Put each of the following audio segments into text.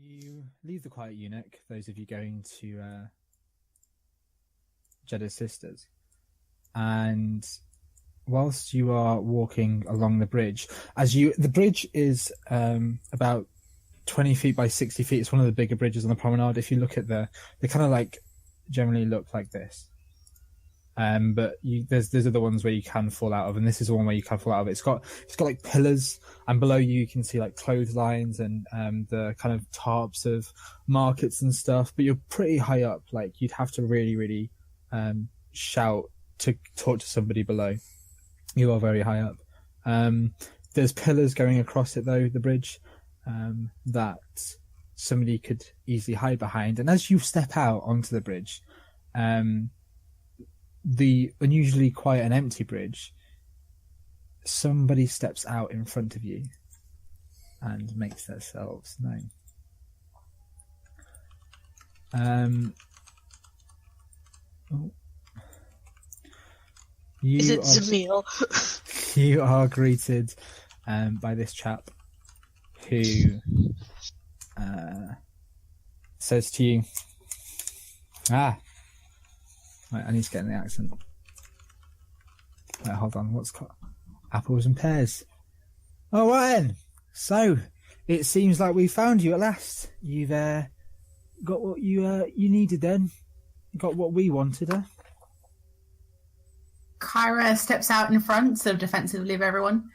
You leave the Quiet Eunuch, those of you going to Jedda's Sisters, and whilst you are walking along the bridge, the bridge is about 20 feet by 60 feet. It's one of the bigger bridges on the promenade. If you look at they kind of like generally look like this. But there's other ones where you can fall out of, and this is the one where you can fall out of. It's got like pillars, and below you can see like clotheslines and the kind of tops of markets and stuff. But you're pretty high up. Like you'd have to really, really shout to talk to somebody below. You are very high up. There's pillars going across it though, the bridge, that somebody could easily hide behind. And as you step out onto the bridge, the unusually quiet and empty bridge, somebody steps out in front of you and makes themselves known. Is it Zamil? You are greeted by this chap who says to you, Right, I need to get in the accent. Right, hold on. What's called apples and pears? All right then. So it seems like we found you at last. You've got what you needed. Then got what we wanted. Kyra steps out in front, sort of defensively of everyone.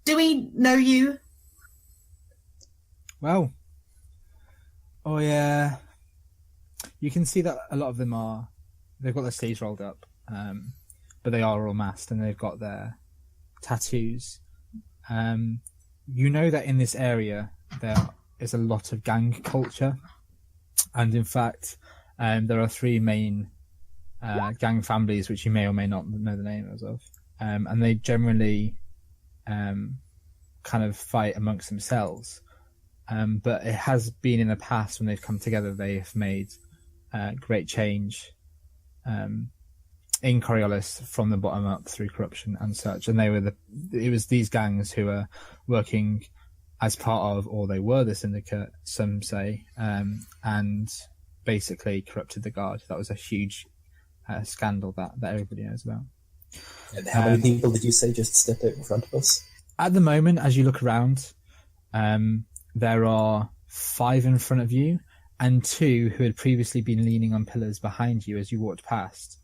Do we know you? Well, you can see that a lot of them are. They've got their sleeves rolled up, but they are all masked and they've got their tattoos. You know that in this area there is a lot of gang culture, and in fact, there are three main gang families which you may or may not know the names of, and they generally kind of fight amongst themselves. But it has been in the past when they've come together, they have made great change. In Coriolis from the bottom up through corruption and such, and it was these gangs who were working as part of, or they were the syndicate, some say, and basically corrupted the guard. That was a huge scandal that everybody knows about. And how many people did you say just stepped out in front of us? At the moment, as you look around, there are 5 in front of you, and 2 who had previously been leaning on pillars behind you as you walked past,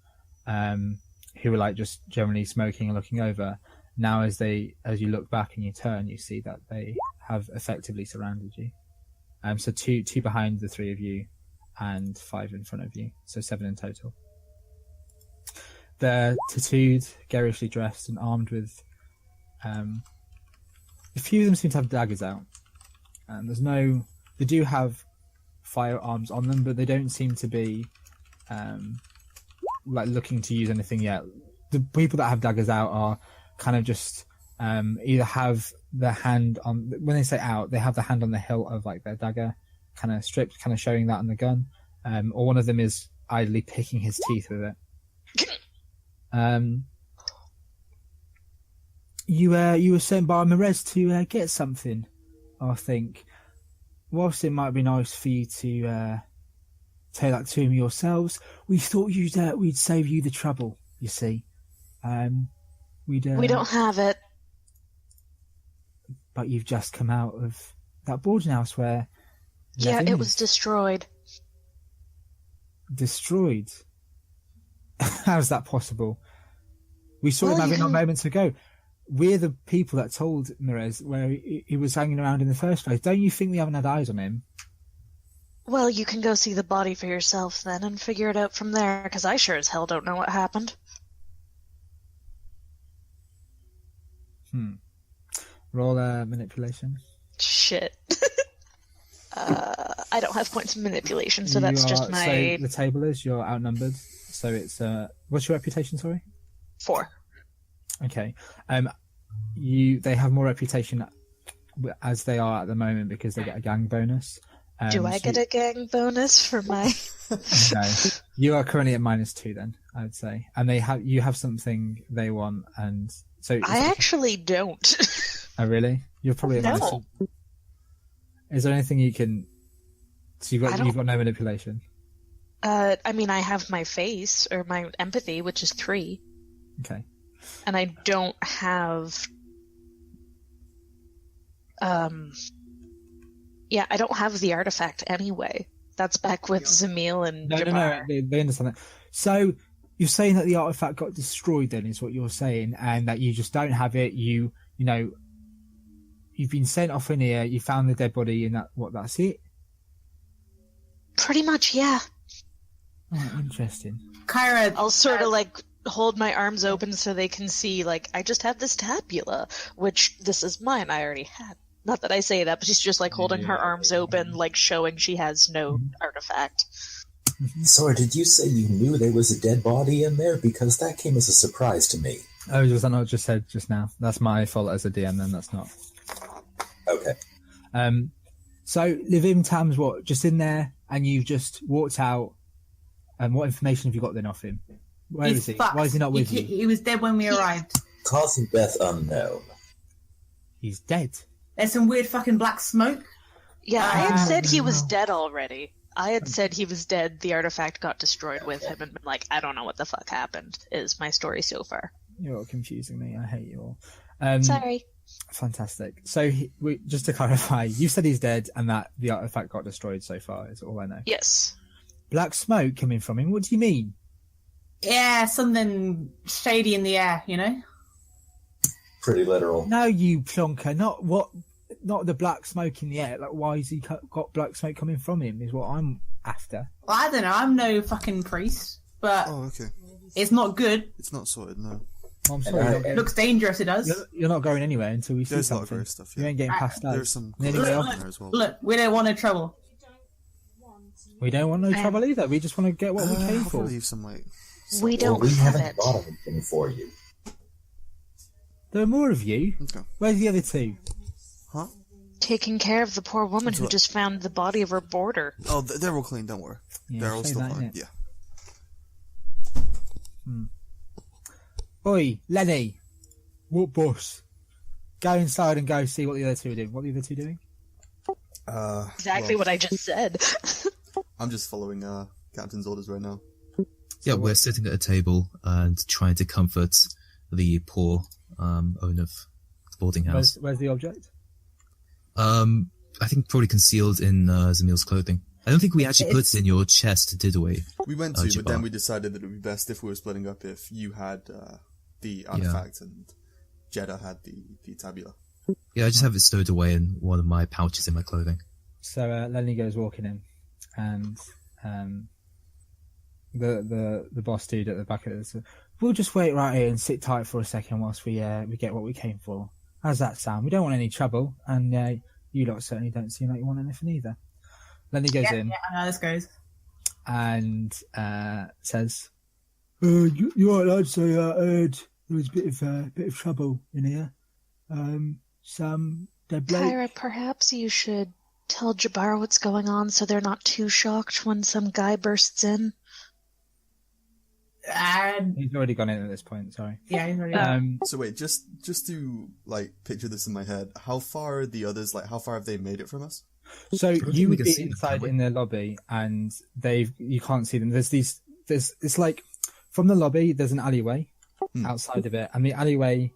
who were like just generally smoking and looking over. Now as you look back and you turn, you see that they have effectively surrounded you. So two behind the 3 of you and 5 in front of you, so 7 in total. They're tattooed, garishly dressed and armed with a few of them seem to have daggers out. They do have firearms on them, but they don't seem to be like looking to use anything yet. The people that have daggers out are kind of just either have their hand on, when they say out, they have the hand on the hilt of like their dagger, kind of stripped, kind of showing that on the gun, or one of them is idly picking his teeth with it. You were sent by Merez to get something, I think. Whilst it might be nice for you to take that to him yourselves, we thought we'd save you the trouble, you see. We don't have it. But you've just come out of that boarding house where... Yeah, it was destroyed. Destroyed? How's that possible? We saw him having that moments ago. We're the people that told Merez where he was hanging around in the first place. Don't you think we haven't had eyes on him? Well, you can go see the body for yourself then and figure it out from there, because I sure as hell don't know what happened. Roll manipulation. Shit. I don't have points of manipulation, so that's just my... So the table is, you're outnumbered. So it's... what's your reputation, sorry? 4. Okay. They have more reputation as they are at the moment because they get a gang bonus. Do I get a gang bonus for my... No. You are currently at -2 then, I would say. And you have something they want, and so... I actually don't. Oh, really? You're probably at -2. Is there anything you can So you've got no manipulation. I mean, I have my face or my empathy, which is 3. Okay. And I don't have. Yeah, I don't have the artifact anyway. That's back with Zamil and Jabbar. No, they understand that. So you're saying that the artifact got destroyed then, is what you're saying, and that you just don't have it. You know, you've been sent off in here, you found the dead body, and that's it? Pretty much, yeah. Oh, interesting. Kyra, I'll sort of like hold my arms open so they can see, like, I just have this tabula, which this is mine, I already had. Not that I say that, but she's just like holding her arms open, like showing she has no artifact. Sorry, did you say you knew there was a dead body in there? Because that came as a surprise to me. Oh, was that not just said just now? That's my fault as a DM, then that's not. Okay. So Livim Tam's what? Just in there, and you've just walked out. And what information have you got then off him? Where is he? Fucked. Why is he not with you? He was dead when we arrived. Cause of death unknown. He's dead. There's some weird fucking black smoke. Yeah, I had said he was dead already. I had said he was dead, the artifact got destroyed with him, and been like, I don't know what the fuck happened, is my story so far. You're all confusing me. I hate you all. Sorry. Fantastic. So, just to clarify, you said he's dead and that the artifact got destroyed so far, is all I know. Yes. Black smoke coming from him? What do you mean? Yeah, something shady in the air, you know? Pretty literal. No, you plonker. Not the black smoke in the air. Like, why has he got black smoke coming from him is what I'm after. Well, I don't know, I'm no fucking priest, but okay. It's not good. It's not sorted, no. Oh, I'm sorry. It looks dangerous, it does. You're not going anywhere until we see There's a lot something. of grey stuff, yeah. You ain't getting past that. There's some Anyway, in there as well. Look, we don't want no trouble. we don't want no trouble either. We just want to get what we came I'll for. probably leave some, like... We don't we have haven't it. got anything for you. There are more of you. Okay. Where's the other two? Huh? Taking care of the poor woman who What? just found the body of her boarder. Oh, they're all clean, don't worry. Yeah, They're all say still that, fine, innit? yeah. Oi, Lenny. What boss? Go inside and go see what the other two are doing. What are the other two doing? Exactly what I just said. I'm just following Captain's orders right now. Yeah, we're sitting at a table and trying to comfort the poor owner of the boarding house. Where's the object? I think probably concealed in Zamil's clothing. I don't think we actually put it in your chest, did we? We went to, but Jabbar. then we decided that it would be best if we were splitting up if you had the artifact and Jeddah had the tabula. Yeah, I just have it stowed away in one of my pouches in my clothing. So Lenny goes walking in, and the boss dude at the back of this. We'll just wait right here and sit tight for a second whilst we get what we came for. How's that sound? We don't want any trouble, and you lot certainly don't seem like you want anything either. Lenny goes in. Yeah, I know this goes. And says, "You're right, lads. I heard there was a bit of trouble in here. Some dead bloke." Kyra, perhaps you should tell Jabbar what's going on so they're not too shocked when some guy bursts in. He's already gone in at this point. Sorry. Yeah, he's already So wait, just to like picture this in my head, how far are the others? Like, how far have they made it from us? So think you we would can be see them, inside can't we? in the lobby, and you can't see them. It's like from the lobby. There's an alleyway outside of it, and the alleyway,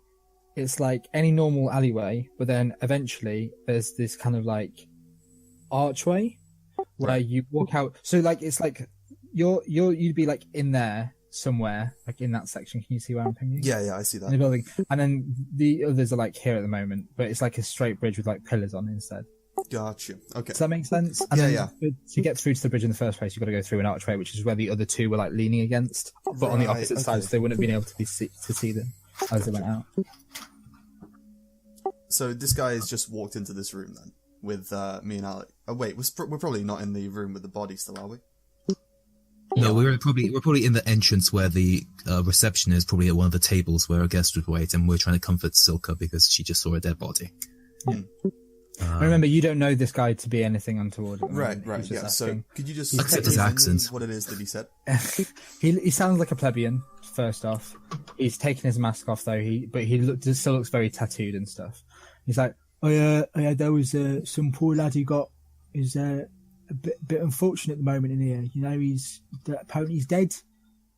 it's like any normal alleyway, but then eventually there's this kind of like archway where you walk out. So like it's like you'd be like in there somewhere, like in that section. Can you see where I'm pinging? Yeah, I see In the that. building, and then the others are like here at the moment, but it's like a straight bridge with like pillars on instead. Gotcha. Okay. Does that make sense? And Yeah, then to get through to the bridge in the first place, you've got to go through an archway, which is where the other two were like leaning against, but on the Right, opposite okay. side, so they wouldn't have been able to see them as they went out. So this guy has just walked into this room then with me and Alec. Oh wait, we're probably not in the room with the body still, are we? No, we're probably in the entrance where the reception is, probably at one of the tables where a guest would wait, and we're trying to comfort Silka because she just saw a dead body. And remember, you don't know this guy to be anything untoward. at the Right, moment. right, He's just yeah. So asking. could you just Except tell his me accent. what it is that he said? he sounds like a plebeian. First off, he's taken his mask off though. He still looks very tattooed and stuff. He's like, oh yeah, there was some poor lad who got his bit unfortunate at the moment in here. You know, the opponent's dead.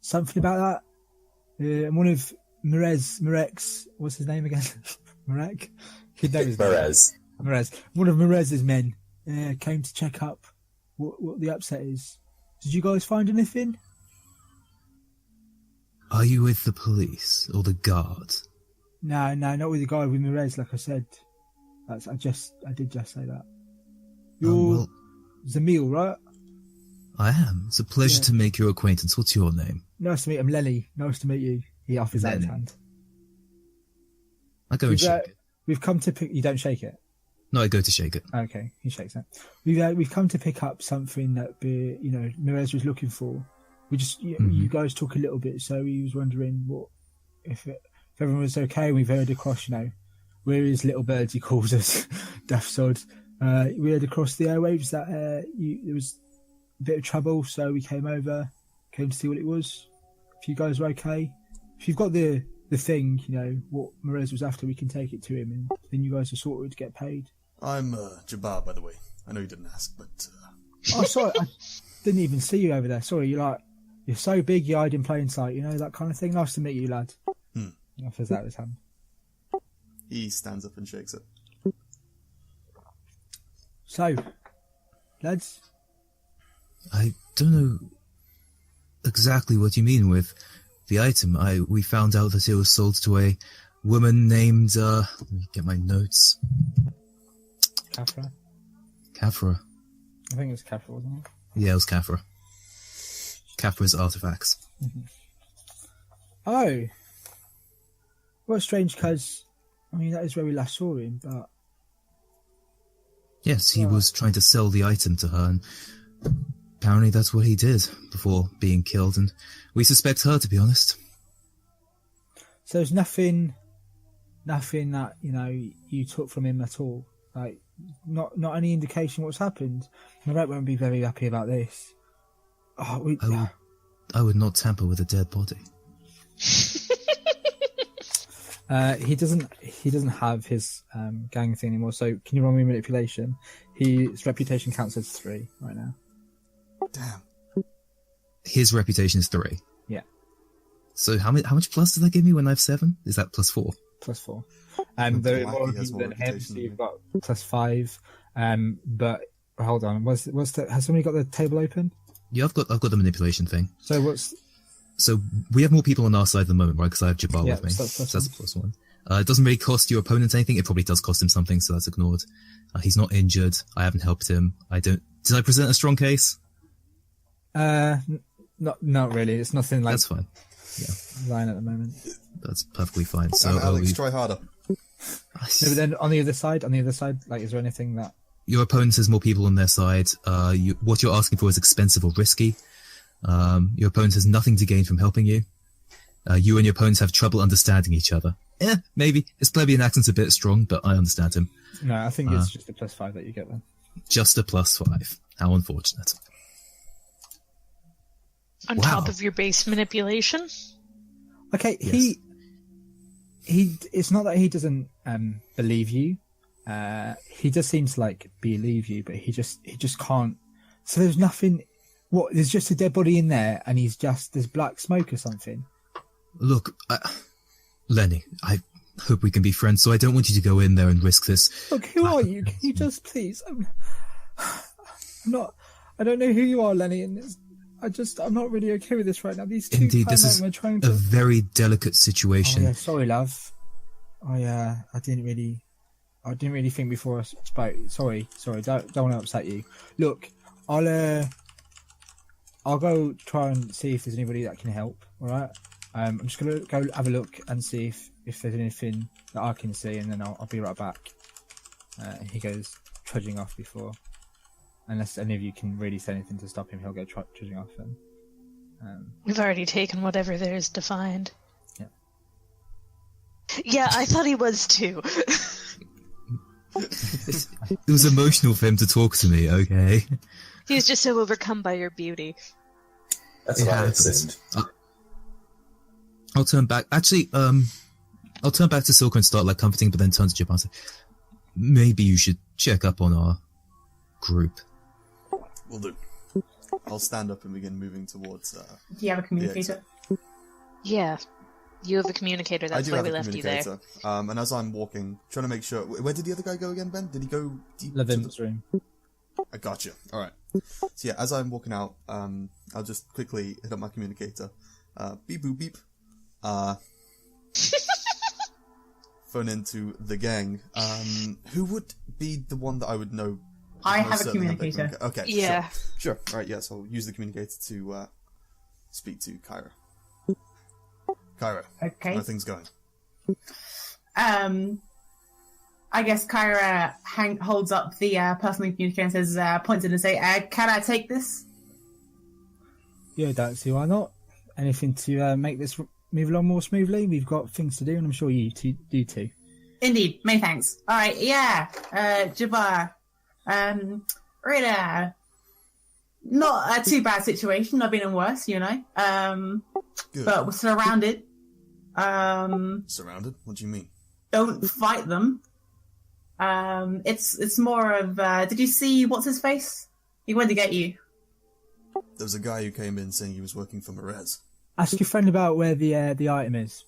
Something about that. And one of Marek's, what's his name again? Marek? He'd know his name. Merez. One of Merez's men came to check up what the upset is. Did you guys find anything? Are you with the police or the guard? No, not with the guy with Merez, like I said. I did just say that. You're Zamil, right? I am. It's a pleasure to make your acquaintance. What's your name? Nice to meet him, Lenny. Nice to meet you. He offers out his hand. I go and shake it. We've come to pick... You don't shake it? No, I go to shake it. Okay, he shakes it. We've come to pick up something that Merez was looking for. We just you guys talk a little bit, so he was wondering if everyone was okay. We've heard across, we're his little birds, he calls us, Daft Sod. We heard across the airwaves that there was a bit of trouble, so we came to see what it was. If you guys are okay, if you've got the thing, what Merez was after, we can take it to him, and then you guys are sorted to get paid. I'm Jabbar, by the way. I know you didn't ask, but... Oh, sorry, I didn't even see you over there. Sorry, you're so big, you hide in plain sight, that kind of thing. Nice to meet you, lad. He offers out his hand. He stands up and shakes it. So, lads? I don't know exactly what you mean with the item. We found out that it was sold to a woman named, let me get my notes. Kafra. I think it was Kafra, wasn't it? Yeah, it was Kafra. Kafra's artifacts. Mm-hmm. Oh. Well, strange, because, that is where we last saw him, but... Yes, he was trying to sell the item to her, and apparently that's what he did before being killed, and we suspect her, to be honest. So there's nothing that, you took from him at all? Like, not any indication what's happened? Marek won't be very happy about this. I would not tamper with a dead body. He doesn't have his gang thing anymore, so can you roll me manipulation? His reputation counts as 3 right now. Damn. His reputation is 3. Yeah. So how much plus does that give me when I have 7? Is that plus 4? Plus 4. There are more of you than him, so you've got plus 5. But hold on, has somebody got the table open? Yeah, I've got the manipulation thing. So we have more people on our side at the moment, right? Because I have Jabbar with me. So that's a plus 1. It doesn't really cost your opponent anything. It probably does cost him something, so that's ignored. He's not injured. I haven't helped him. Did I present a strong case? Not really. It's nothing like... That's fine. Yeah. Line at the moment. That's perfectly fine. So Alex, try harder. No, but then on the other side, like, is there anything that... Your opponent has more people on their side. What you're asking for is expensive or risky. Your opponent has nothing to gain from helping you. You and your opponents have trouble understanding each other. Maybe. His plebeian accent's a bit strong, but I understand him. No, I think it's just a plus 5 that you get then. Just a plus 5. How unfortunate. On top of your base manipulation? Okay, yes. he it's not that he doesn't believe you. He just seems to believe you, but he just can't. So there's nothing. What? There's just a dead body in there, and there's black smoke or something. Look, Lenny, I hope we can be friends. So I don't want you to go in there and risk this. Look, who are you? Can you just please? I'm not. I don't know who you are, Lenny, and I'm not really okay with this right now. These two. Indeed, this is a very delicate situation. Oh, yeah, sorry, love. I didn't really think before I spoke. Sorry. Don't want to upset you. Look, I'll go try and see if there's anybody that can help. All right. I'm just gonna go have a look and see if there's anything that I can see, and then I'll be right back. He goes trudging off before, unless any of you can really say anything to stop him, he'll go trudging off. And we've already taken whatever there is to find. Yeah. Yeah, I thought he was too. It was emotional for him to talk to me. Okay. He was just so overcome by your beauty. That's what I assumed. I'll turn back. Actually, I'll turn back to Silka and start comforting, but then turn to Jabbar and say, maybe you should check up on our group. Will do. I'll stand up and begin moving towards. Do you have a communicator? Yeah. You have a communicator, I that's do why have we a left you there. communicator. And as I'm walking, trying to make sure. Where did the other guy go again, Ben? Did he go deep? Levin's room. I gotcha. All right. So yeah, as I'm walking out, I'll just quickly hit up my communicator. Beep boop beep. Phone into the gang. Who would be the one that I would know? I most have a certainly communicator. Okay. Yeah. Sure. All right. Yes, I'll use the communicator to speak to Kyra. Kyra. Okay. How are things going? I guess Kyra holds up the personal communicator and says, points it and say, "Can I take this?" Yeah, don't see why not. Anything to make this move along more smoothly? We've got things to do, and I'm sure you do too. Indeed, many thanks. All right, yeah, Jabbar, really, not a too bad situation. I've been in worse, you know. Good. But we're surrounded. Surrounded? What do you mean? Don't fight them. It's more of. Did you see what's his face? He went to get you. There was a guy who came in saying he was working for Merez. Ask your friend about where the item is.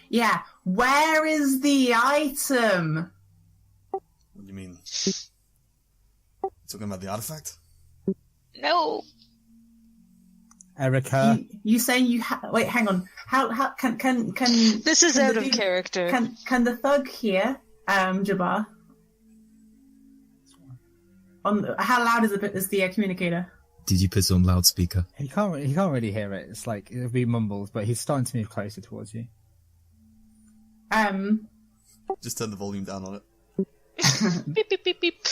Yeah, where is the item? What do you mean? Talking about the artifact? No. Erica. You saying you wait? Hang on. How can This is can out the of dude- character. Can the thug hear Jabbar? How loud is the communicator? Did you put it on loudspeaker? He can't really hear it. It's like it'll be mumbles, but he's starting to move closer towards you. Just turn the volume down on it. Beep, beep, beep, beep.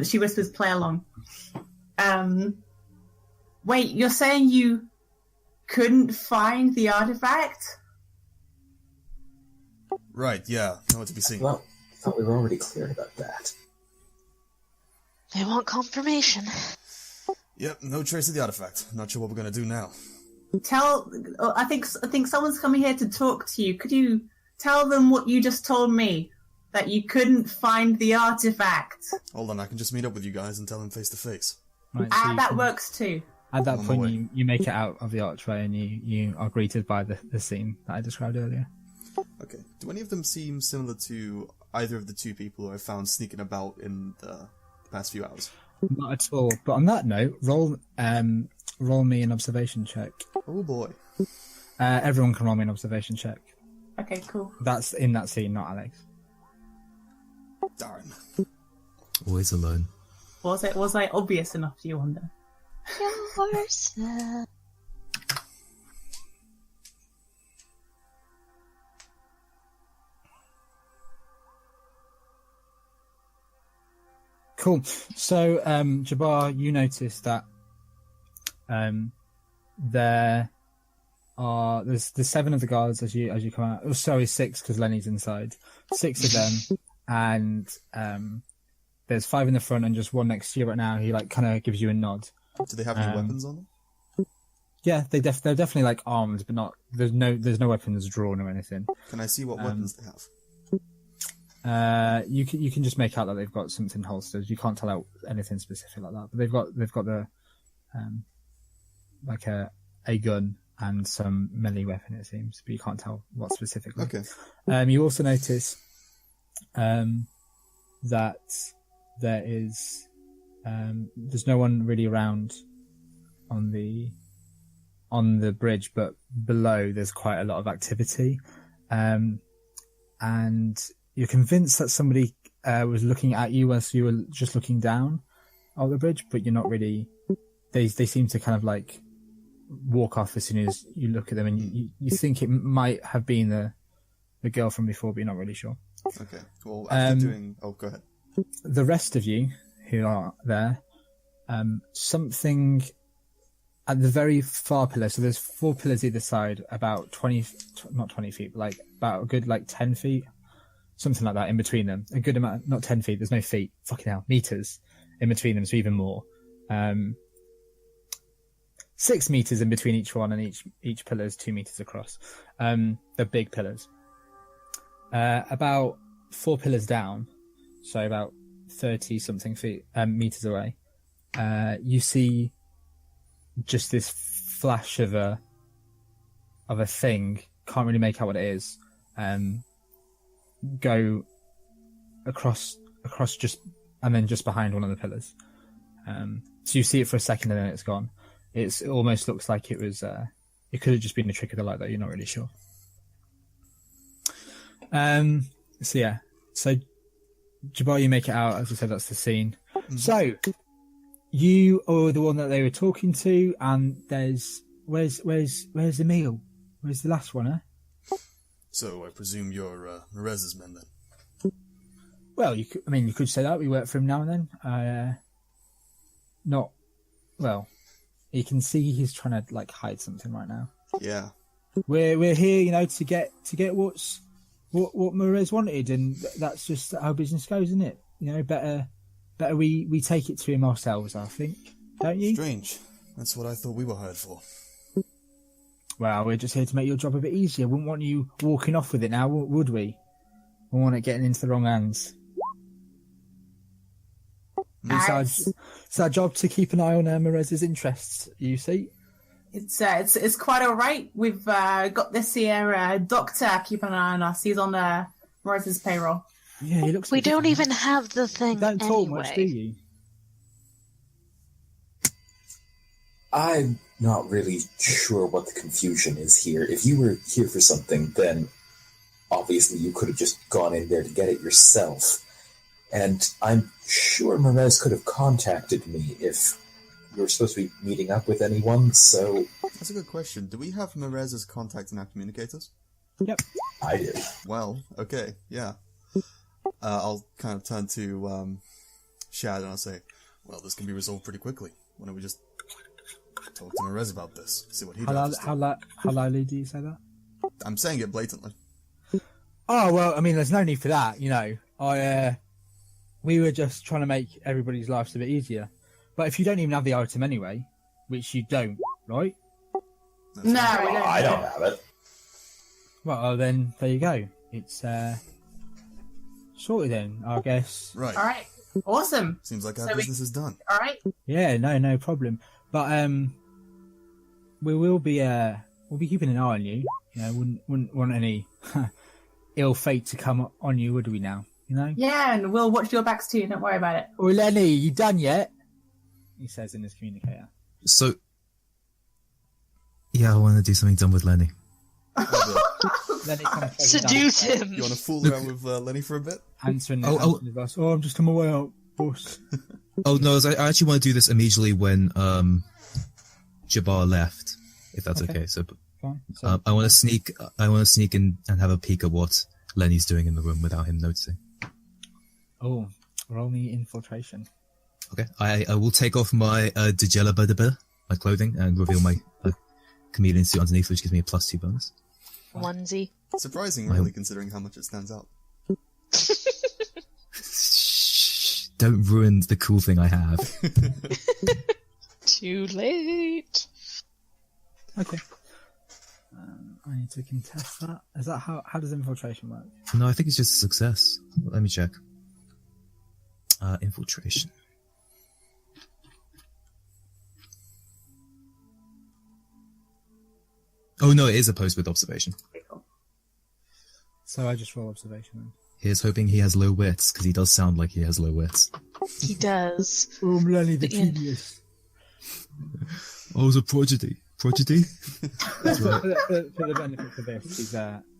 She whispers, "Play along." Wait, you're saying you couldn't find the artifact? Right, yeah. Nowhere to be seen. Well, I thought we were already clear about that. They want confirmation. Yep, no trace of the artifact. Not sure what we're gonna do now. I think someone's coming here to talk to you. Could you tell them what you just told me? That you couldn't find the artifact. Hold on, I can just meet up with you guys and tell them face to face. Right, so you That can- works too. At that On my way. point, you make it out of the archway and you are greeted by the scene that I described earlier. Okay. Do any of them seem similar to either of the two people who I found sneaking about in the past few hours? Not at all. But on that note, roll me an observation check. Oh boy. Everyone can roll me an observation check. Okay, cool. That's in that scene, not Alex. Darn. Always alone. Was I obvious enough, do you wonder? Cool. So, Jabbar, you notice that there's 7 of the guards as you come out. Oh, sorry, 6 because Lenny's inside. 6 of them, and there's 5 in the front and just 1 next to you right now. He kind of gives you a nod. Do they have any weapons on them? Yeah, they're definitely armed, but not. There's no weapons drawn or anything. Can I see what weapons they have? You can just make out that they've got something holstered. You can't tell out anything specific like that. But they've got the like a gun and some melee weapon, it seems, but you can't tell what specifically. Okay. You also notice that there is there's no one really around on the bridge, but below there's quite a lot of activity, and you're convinced that somebody was looking at you as you were just looking down on the bridge, but you're not really. They seem to kind of walk off as soon as you look at them, and you think it might have been the girl from before, but you're not really sure. Okay. Well, after doing... Oh, go ahead. The rest of you who are there, something at the very far pillar, so there's 4 pillars either side, about 20, not 20 feet, but about a good 10 feet, something like that in between them. A good amount, not 10 feet, there's no feet, fucking hell, meters in between them, so even more. 6 meters in between each one, and each pillar is 2 meters across. They're big pillars. About 4 pillars down, so about 30 something feet meters away, you see just this flash of a thing. Can't really make out what it is. Go across just and then just behind one of the pillars. So you see it for a second and then it's gone. It almost looks like it was. It could have just been a trick of the light, though. You're not really sure. So yeah. So Jabbar, you make it out. As I said, that's the scene. Mm-hmm. So you are the one that they were talking to, and where's the meal? Where's the last one, eh? So I presume you're Merez's men then. Well, you could say that. We work for him now and then. Not well. You can see he's trying to like hide something right now. Yeah. We're here, to get what Merez wanted, and that's just how business goes, isn't it? Better we take it to him ourselves, I think. Don't you? Strange. That's what I thought we were hired for. Well, we're just here to make your job a bit easier. Wouldn't want you walking off with it now, would we? We want it getting into the wrong hands. It's our job to keep an eye on Merez's interests, you see. It's quite all right. We've got this here doctor keeping an eye on us. He's on Merez's payroll. Yeah, he looks. We don't even have the thing. You don't talk much, do you? I'm not really sure what the confusion is here. If you were here for something, then obviously you could have just gone in there to get it yourself. And I'm sure Merez could have contacted me if we were supposed to be meeting up with anyone, so... That's a good question. Do we have Merez's contact in our communicators? Yep. I do. Well, okay, yeah. I'll kind of turn to Shad and I'll say, well, this can be resolved pretty quickly. Why don't we just talk to Merez about this, see what he does. How loudly do you say that? I'm saying it blatantly. Oh, well, there's no need for that, we were just trying to make everybody's lives a bit easier. But if you don't even have the item anyway, which you don't, right? No, I don't have it. Well, then, there you go. It's sorted then, I guess. Right. All right. Awesome. Seems like our business is done. All right. Yeah, no problem. But we will be we'll be keeping an eye on you. Wouldn't want any ill fate to come on you, would we now? Yeah, and we'll watch your backs too. Don't worry about it. Oh, Lenny, you done yet? He says in his communicator. So, yeah, I want to do something dumb with Lenny. Lenny Seduce him. You want to fool around with Lenny for a bit? Answering his boss. Oh, I'm just on my way out, boss. Oh no, I actually want to do this immediately when Jabbar left, if that's okay. So, Fine. I want to sneak in and have a peek at what Lenny's doing in the room without him noticing. Oh, roll me infiltration. Okay, I will take off my my clothing, and reveal my chameleon suit underneath, which gives me a +2 bonus. Onesie. Surprising, really, considering how much it stands out. Shh, don't ruin the cool thing I have. Too late. Okay. I need to contest that. Is that how does infiltration work? No, I think it's just a success. Let me check. Infiltration. Oh no, it is opposed with observation. So I just roll observation then. Here's hoping he has low wits, because he does sound like he has low wits. He does. Oh, Lenny the genius. Oh, it's a prodigy. Prodigy? That's right. For the benefit of this,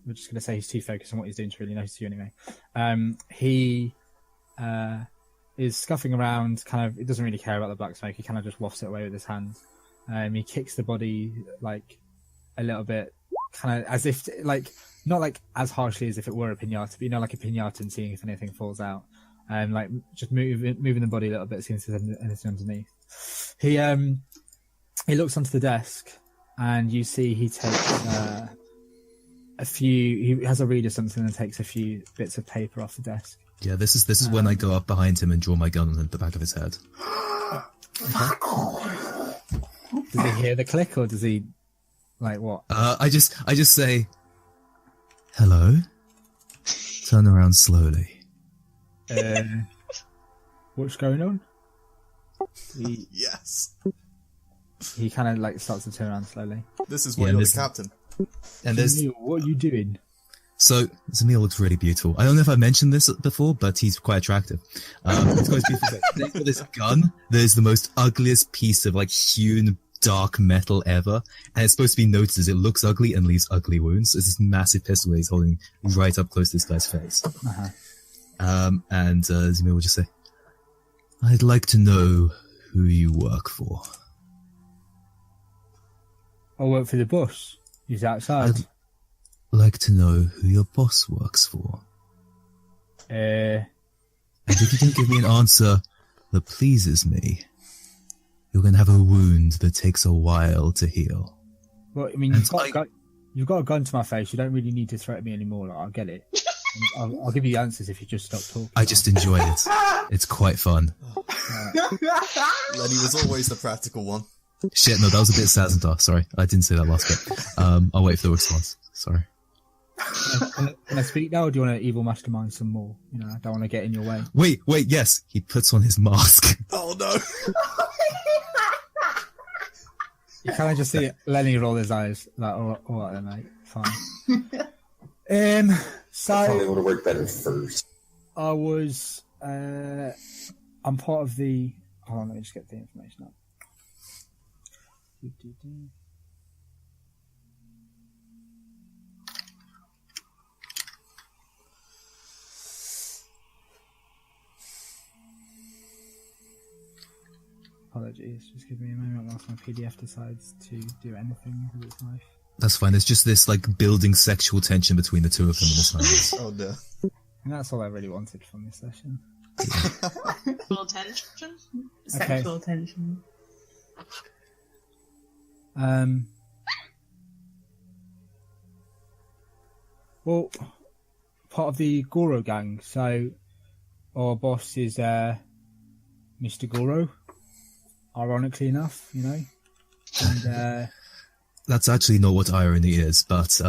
we're just going to say he's too focused on what he's doing to really notice you anyway. He is scuffing around, it doesn't really care about the black smoke, he kind of just wafts it away with his hand. He kicks the body, a little bit, kind of as if, not as harshly as if it were a pinata, but like a pinata and seeing if anything falls out. Just moving the body a little bit, seeing if there's anything underneath. He looks onto the desk, and you see he takes he has a read or something and takes a few bits of paper off the desk. Yeah, this is when I go up behind him and draw my gun on the back of his head. Does he hear the click, or does he, what? I just say, hello? Turn around slowly. what's going on? Yes. He kind of like starts to turn around slowly. This is why you're the captain. And there's Jamil, what are you doing? so Zamil looks really beautiful. I don't know if I mentioned this before, but he's quite attractive. He's quite beautiful. They've got this gun that is the most ugliest piece of like hewn dark metal ever, and it's supposed to be noted as it looks ugly and leaves ugly wounds. It's this massive pistol that he's holding right up close to this guy's face. And Zamil will just say, "I'd like to know who you work for." I work for the boss. He's outside. I'd like to know who your boss works for. And if you don't give me an answer that pleases me, you're going to have a wound that takes a while to heal. Well, I mean, you've got a gun to my face. You don't really need to threaten me anymore. Like, I'll get it. I'll give you the answers if you just stop talking. I just enjoy it. It's quite fun. Lenny was always the practical one. Shit, no, that was a bit Sazendar. Sorry, I didn't say that last bit. I'll wait for the response. Sorry. Can I speak now, or do you want to evil mastermind some more? You know, I don't want to get in your way. Wait, yes. He puts on his mask. Oh no! You kind of just see Lenny roll his eyes. Like, all right then, mate. Fine. Probably So would have worked better first. I was. I'm part of the. Hold on, let me just get the information up. Apologies, just give me a moment whilst my PDF decides to do anything with its life. That's fine. There's just this like building sexual tension between the two of them in the silence. Oh no! And that's all I really wanted from this session. Little tension. Sexual tension. Well, part of the Goro gang. So our boss is Mr. Goro. Ironically enough, you know. And That's actually not what irony is, but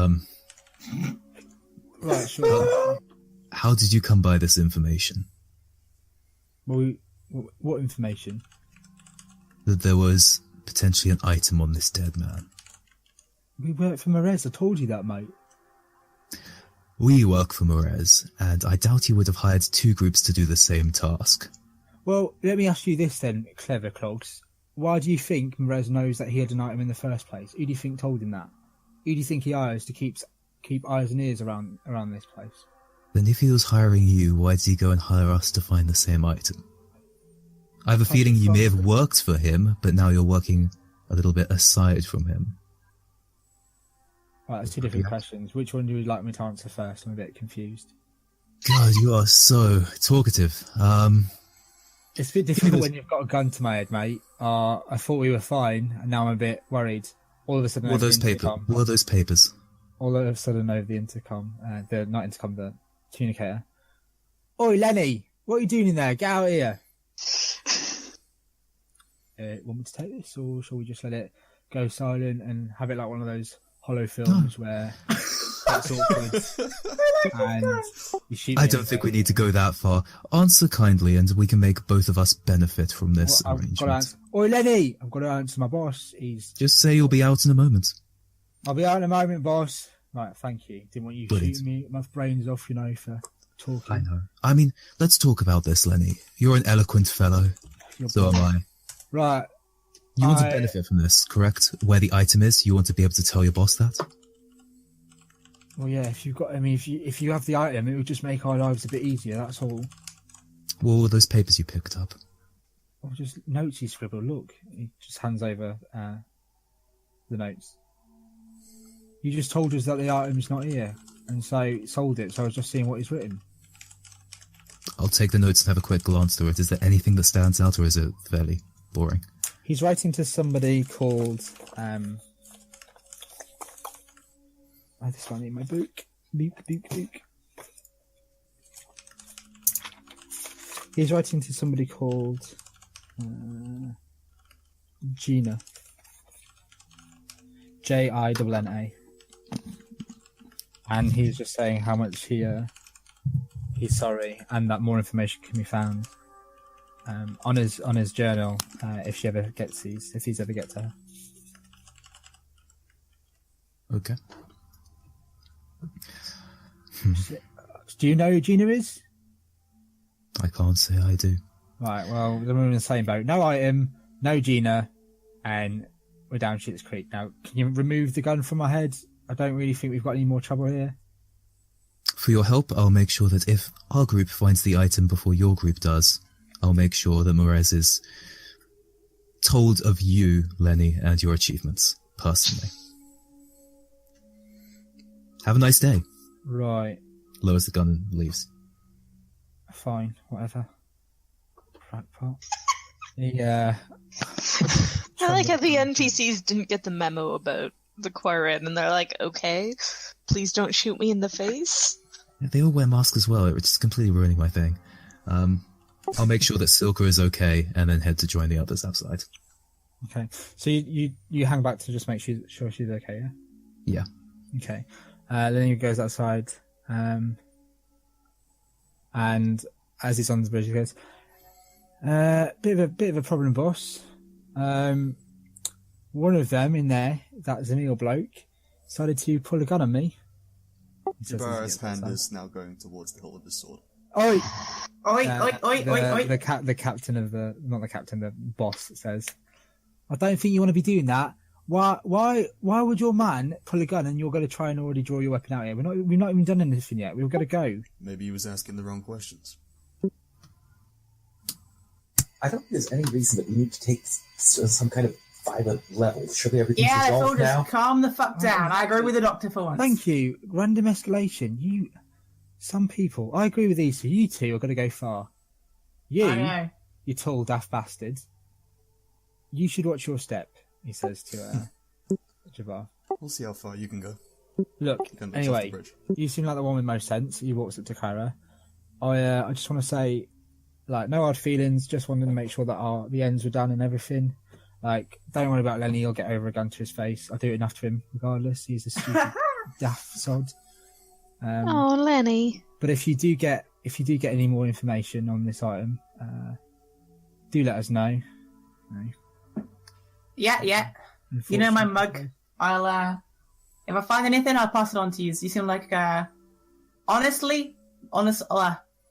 right, sure. how did you come by this information? Well, what information? That there was potentially an item on this dead man. We work for Marez. I told you that, mate. We work for Morez, and I doubt he would have hired two groups to do the same task. Well, let me ask you this then, clever clogs. Why do you think Marez knows that he had an item in the first place? Who do you think told him that? Who do you think he hires to keep eyes and ears around this place? Then if he was hiring you, why did he go and hire us to find the same item? I have a feeling you may have worked for him, but now you're working a little bit aside from him. Right, that's two different questions. Which one do you like me to answer first? I'm a bit confused. God, you are so talkative. It's a bit difficult when you've got a gun to my head, mate. I thought we were fine, and now I'm a bit worried. All of a sudden, What are those papers? What are those papers? All of a sudden, over the intercom, the communicator. Oi, Lenny, what are you doing in there? Get out of here. Want me to take this, or shall we just let it go silent and have it like one of those hollow films where it's awkward and you shoot? I don't think we need to go that far. Answer kindly, and we can make both of us benefit from this arrangement. Oi, Lenny, I've got to answer my boss. Just say you'll be out in a moment. I'll be out in a moment, boss. Right, thank you. Didn't want you Brilliant. shooting me my brains off, you know, for talking. I know. I mean, let's talk about this, Lenny. You're an eloquent fellow. So am I. Right. You want to benefit from this, correct? Where the item is, you want to be able to tell your boss that? Well, yeah, if you have the item, it will just make our lives a bit easier, that's all. What were those papers you picked up? Or just notes he scribbled. Look, he just hands over the notes. You just told us that the item's not here, and so sold it, so I was just seeing what he's written. I'll take the notes and have a quick glance through it. Is there anything that stands out, or is it fairly boring? He's writing to somebody called... this one in my book. Book. He's writing to somebody called Gina. Jinna. And he's just saying how much he's sorry and that more information can be found. on his journal if she ever gets these, if these ever get to her. Okay. Do you know who Gina is? I can't say I do. Right, well, then we're in the same boat. No item, no Gina, and we're down Shit's Creek. Now, can you remove the gun from my head? I don't really think we've got any more trouble here. For your help, I'll make sure that if our group finds the item before your group does, I'll make sure that Morez is told of you, Lenny, and your achievements, personally. Have a nice day. Right. Lowers the gun and leaves. Fine, whatever. Crackpot. Yeah. I like how the NPCs didn't get the memo about the Quarren, and they're like, okay, please don't shoot me in the face. They all wear masks as well, it's just completely ruining my thing. I'll make sure that Silka is okay, and then head to join the others outside. Okay, so you hang back to just make sure she's okay, yeah? Yeah. Okay. Then he goes outside, and as he's on the bridge, he goes, bit of a problem, boss. One of them in there, that Zamil bloke, decided to pull a gun on me. Jabara's hand is now going towards the hilt of his sword. Oi! Oi, oi, oi, oi, oi. The captain of the boss says, I don't think you want to be doing that. Why would your man pull a gun and you're going to try and already draw your weapon out here? We've not even done anything yet. We've got to go. Maybe he was asking the wrong questions. I don't think there's any reason that we need to take some kind of violent level. Surely everything's Yeah, let's all resolved now. just calm the fuck down. I agree with the doctor for once. Thank you. Random escalation. Some people. I agree with these two. You two are going to go far. I know. You tall daft bastard. You should watch your step, he says to Jabbar. We'll see how far you can go. Look, You can anyway, the bridge. you seem like the one with most sense. He walks up to Kyra. I just want to say, like, no hard feelings. Just wanted to make sure that the ends were done and everything. Like, don't worry about Lenny. He'll get over a gun to his face. I'll do enough to him regardless. He's a stupid daft sod. Oh, Lenny. But if you do get any more information on this item, do let us know. Yeah. You know my mug. I'll if I find anything, I'll pass it on to you. You seem like more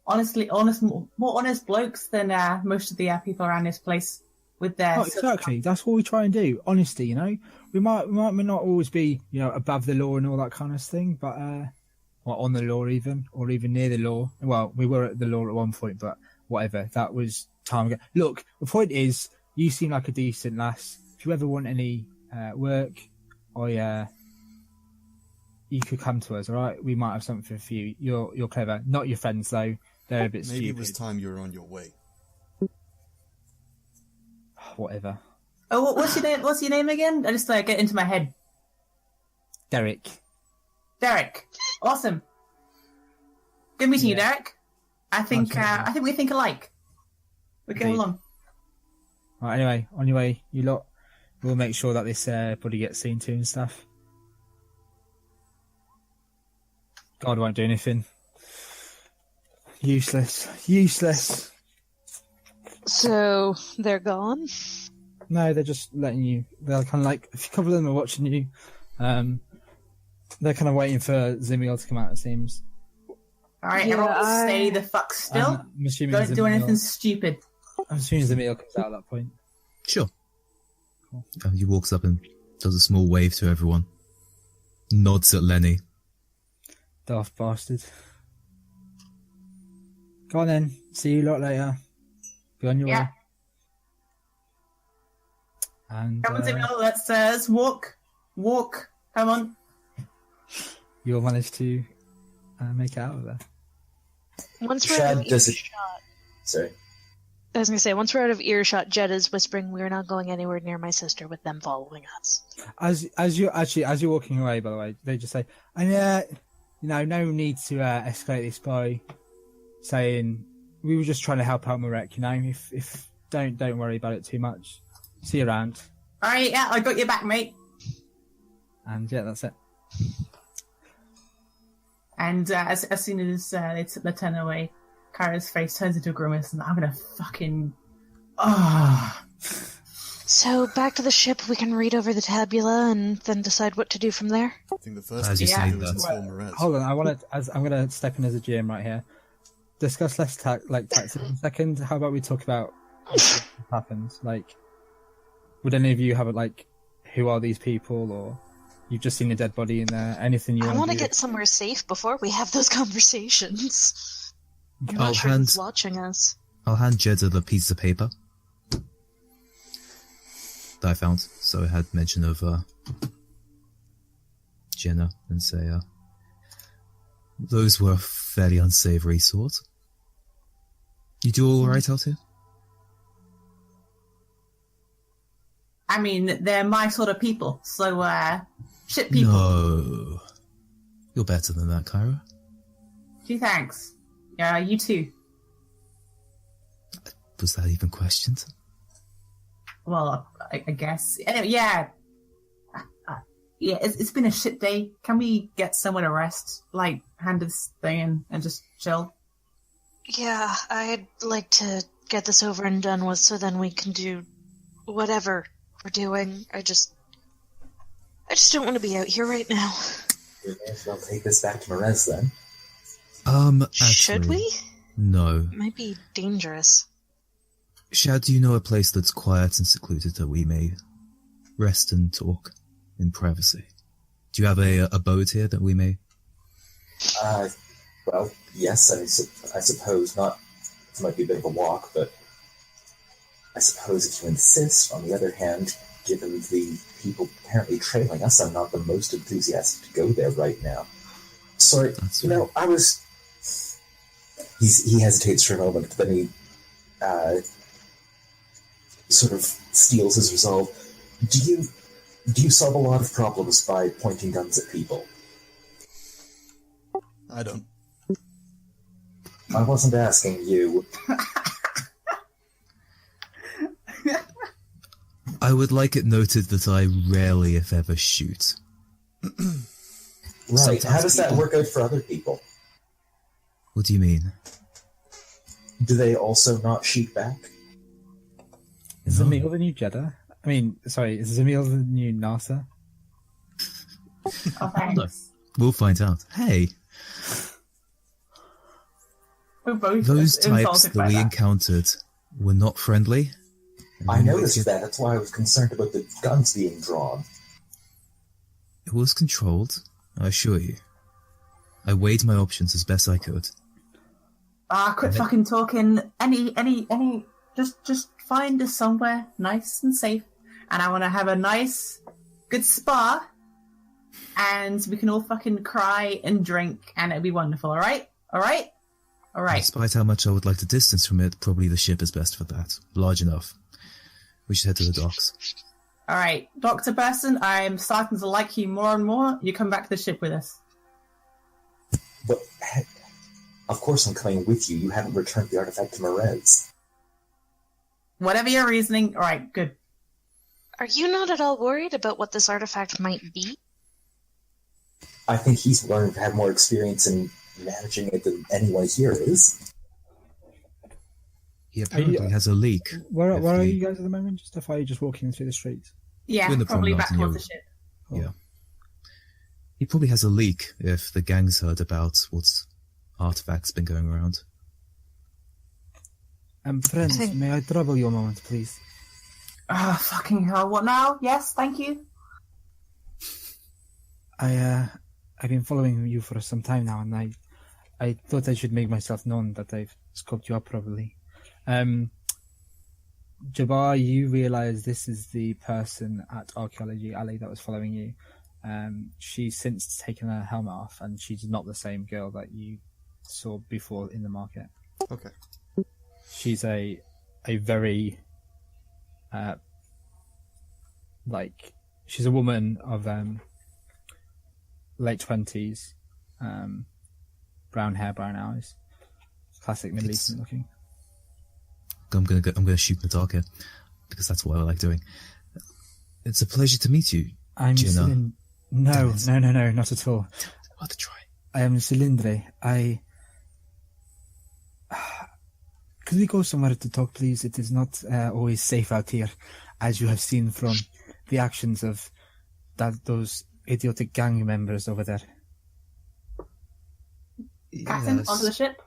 honest blokes than most of the people around this place with their. Oh, exactly. That's what we try and do. Honesty, you know. We might not always be, above the law and all that kind of thing, but or on the law even, or even near the law. Well, we were at the law at one point, but whatever. That was time ago. Look, the point is, you seem like a decent lass. If you ever want any work, you could come to us, all right? We might have something for you. You're clever. Not your friends, though. They're a bit stupid. Maybe it was time you were on your way. Whatever. Oh, what's your name? What's your name again? I just get into my head. Derek. Awesome. Good meeting you, Derek. I think we think alike. We get along. Right, anyway, on your way, you lot. We'll make sure that this body gets seen to and stuff. God won't do anything. Useless. So, they're gone? No, they're just letting you. They're kind of like, a couple of them are watching you. They're kind of waiting for Zimiel to come out, it seems. Alright, everyone stay the fuck still. Don't do anything stupid. I'm assuming Zimiel comes out at that point. Sure. Cool. He walks up and does a small wave to everyone. Nods at Lenny. Daft bastard. Go on then. See you lot later. Be on your way. And Come on, Zimiel, let's walk. Come on. You'll manage to make it out of there. Once we're out of earshot. Sorry. I was going to say, once we're out of earshot, Jed is whispering, "We're not going anywhere near my sister with them following us." As you're walking away, by the way, they just say, and no need to escalate this by saying we were just trying to help out Marek. If don't worry about it too much. See you around. All right, yeah, I got your back, mate. And yeah, that's it. And as soon as they turn away, Kara's face turns into a grimace, and I'm gonna fucking Ah. So back to the ship, we can read over the tabula and then decide what to do from there. I think the first As you thing say to do is that. inform Merez. Hold on, I'm gonna step in as a GM right here. Discuss less tactics in a second. How about we talk about what happens? Like, would any of you have who are these people, or you've just seen a dead body in there? Anything you I want want to to get somewhere safe before we have those conversations. I'm I'll not sure hand- who's watching us. I'll hand Jeddah the piece of paper that I found. So it had mention of Jenna, and say, those were fairly unsavory sort. You do all right out here? I mean, they're my sort of people, so, ship people. No. You're better than that, Kyra. Gee, thanks. Yeah, you too. Was that even questioned? Well, I guess. Anyway, yeah. Yeah, it's been a shit day. Can we get somewhere to rest? Like, hand this thing in and just chill? Yeah, I'd like to get this over and done with so then we can do whatever we're doing. I just don't want to be out here right now. We may as well take this back to Merez then. Actually, Should we? No. It might be dangerous. Shad, do you know a place that's quiet and secluded that we may rest and talk in privacy? Do you have a boat here that we may... Well, yes, I suppose not. It might be a bit of a walk, but I suppose if you insist. On the other hand, given the people apparently trailing us, I'm not the most enthusiastic to go there right now. Sorry, That's you know, I was... He hesitates for a moment, but then he sort of steals his resolve. Do you solve a lot of problems by pointing guns at people? I don't. I wasn't asking you. I would like it noted that I rarely, if ever, shoot. Right, Sometimes how does that people- work out for other people? What do you mean? Do they also not shoot back? Is No. Zamil the new Jeddah? I mean, sorry, is Zamil the new NASA? Oh, thanks. We'll find out. Hey, We're both those types insulted that by we that. encountered were not friendly. And I when we noticed get- that. That's why I was concerned about the guns being drawn. It was controlled, I assure you. I weighed my options as best I could. Quit fucking talking. Just find us somewhere nice and safe. And I want to have a nice, good spa. And we can all fucking cry and drink and it'll be wonderful, alright? Alright? Alright. Despite how much I would like to distance from it, probably the ship is best for that. Large enough. We should head to the docks. Alright. Dr. Person, I'm starting to like you more and more. You come back to the ship with us. But, of course I'm coming with you. You haven't returned the artifact to Merez. Whatever your reasoning. Alright, good. Are you not at all worried about what this artifact might be? I think he's learned to have more experience in managing it than anyone here is. He apparently has a leak. Where If are he- you guys at the moment? Just are you just walking through the streets? Yeah, We're in the probably promenade back and towards the you're- ship. Yeah. He probably has a leak if the gang's heard about what's artifacts been going around. Friends, I think- may I trouble you a moment, please? Ah, fucking hell. What now? Yes, thank you. I've been following you for some time now, and I thought I should make myself known that I've scoped you up properly. Jabbar, you realize this is the person at Archaeology Alley that was following you. She's since taken her helmet off, and she's not the same girl that you saw before in the market. Okay. She's a very she's a woman of late 20s, brown hair, brown eyes, classic Middle It's- Eastern looking. I'm gonna shoot in the dark here because that's what I like doing. It's a pleasure to meet you. I'm Gina. No, Damn it. no, not at all. I'll have to try. I am Cylindre. Could we go somewhere to talk, please? It is not always safe out here, as you have seen from the actions of those idiotic gang members over there. Captain, onto the ship.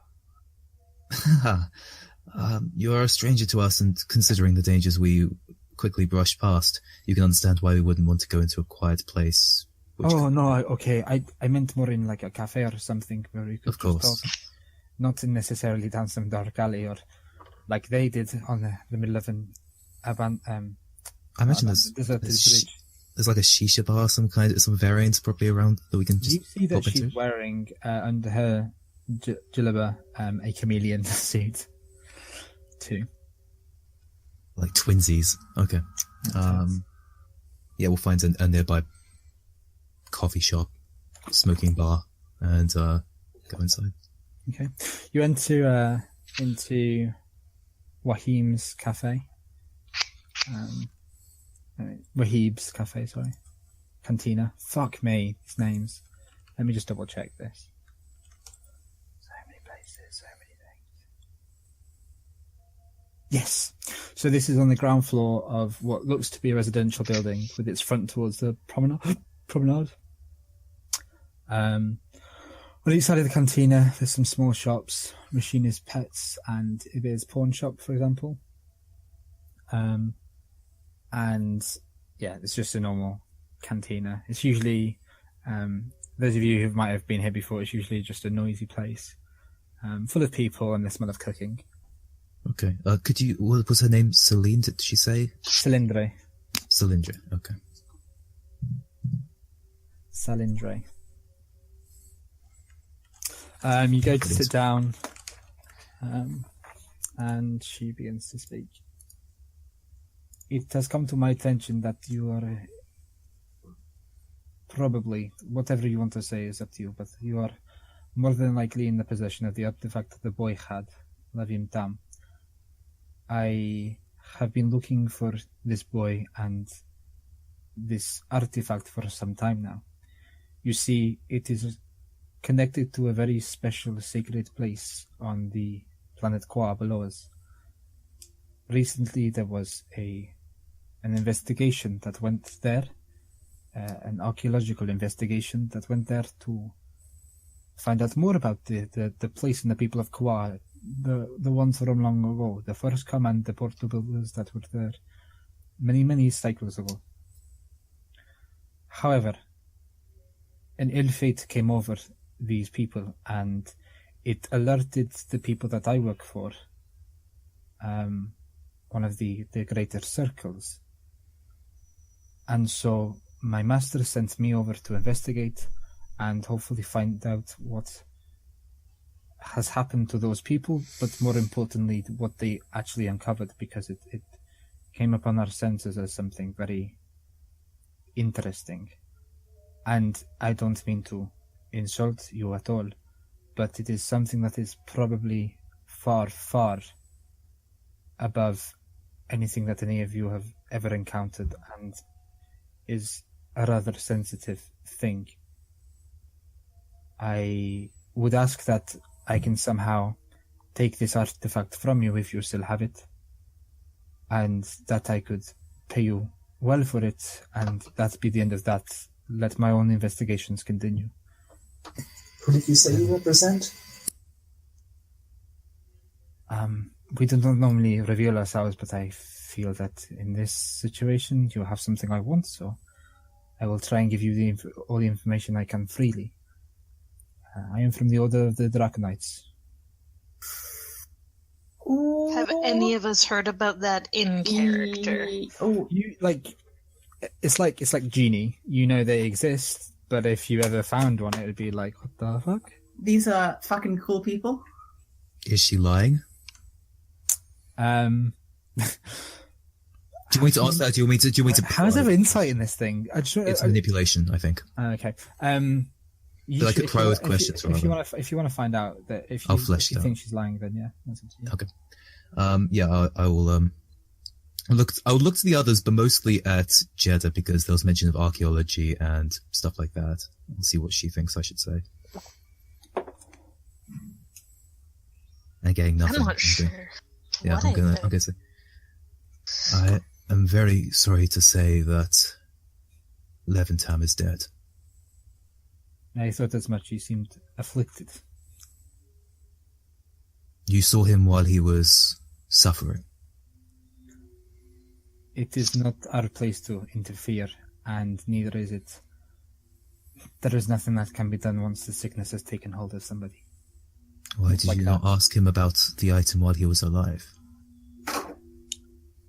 You are a stranger to us, and considering the dangers we quickly brushed past, you can understand why we wouldn't want to go into a quiet place. Okay. I meant more in like a cafe or something where we could Of course. just talk. Not necessarily down some dark alley or like they did on the middle of an I imagine there's like a shisha bar, some variants probably around that we can just You see that pop she's into. wearing under her jilliber a chameleon suit too. Like twinsies. Okay. Yeah, we'll find a nearby coffee shop, smoking bar, and go inside. Okay, you enter into Wahim's cafe. Wahib's cafe, sorry. Cantina. Fuck me, these names. Let me just double check this. So many places, so many things. Yes. So this is on the ground floor of what looks to be a residential building with its front towards the promenade. On each side of the cantina, there's some small shops, Machinist Pets and Ibis Pawn Shop, for example. And yeah, it's just a normal cantina. It's usually, those of you who might have been here before, it's usually just a noisy place, full of people and the smell of cooking. Okay. What was her name? Celine, did she say? Cylindre. Cylindre, okay. Salindre. You go to sit down, and she begins to speak. It has come to my attention that you are probably, whatever you want to say is up to you, but you are more than likely in the possession of the artifact that the boy had, Lavim Tam. I have been looking for this boy and this artifact for some time now. You see, it is connected to a very special sacred place on the planet Kwa below us. Recently there was an investigation that went there, an archaeological investigation that went there to find out more about the place and the people of Kwa, the ones from long ago, the first command, the portal builders that were there many cycles ago. However, an ill fate came over these people, and it alerted the people that I work for, one of the greater circles. And so my master sent me over to investigate and hopefully find out what has happened to those people, but more importantly, what they actually uncovered, because it came upon our senses as something very interesting. And I don't mean to insult you at all, but it is something that is probably far above anything that any of you have ever encountered, and is a rather sensitive thing. I would ask that I can somehow take this artifact from you if you still have it, and that I could pay you well for it, and that be the end of that. Let my own investigations continue. Who did you say you represent? We do not normally reveal ourselves, but I feel that in this situation you have something I want, so I will try and give you all the information I can freely. I am from the Order of the Draconites. Have any of us heard about that in character? It's like Genie. You know they exist, but if you ever found one, it would be like, what the fuck? These are fucking cool people. Is she lying? Do you want me to ask that? Do you want me to? How is there insight in this thing? It's manipulation, I think. Okay. I could pry with questions. If you want to find out that if you think she's lying, then yeah. That's okay. I will. I would look to the others, but mostly at Jeddah, because there was mention of archaeology and stuff like that, and see what she thinks I should say. And getting nothing. I'm not sure. Yeah, What I'm gonna say. I am very sorry to say that Leventham is dead. I thought as much. He seemed afflicted. You saw him while he was suffering. It is not our place to interfere, and neither is it. There is nothing that can be done once the sickness has taken hold of somebody. Why did you not ask him about the item while he was alive?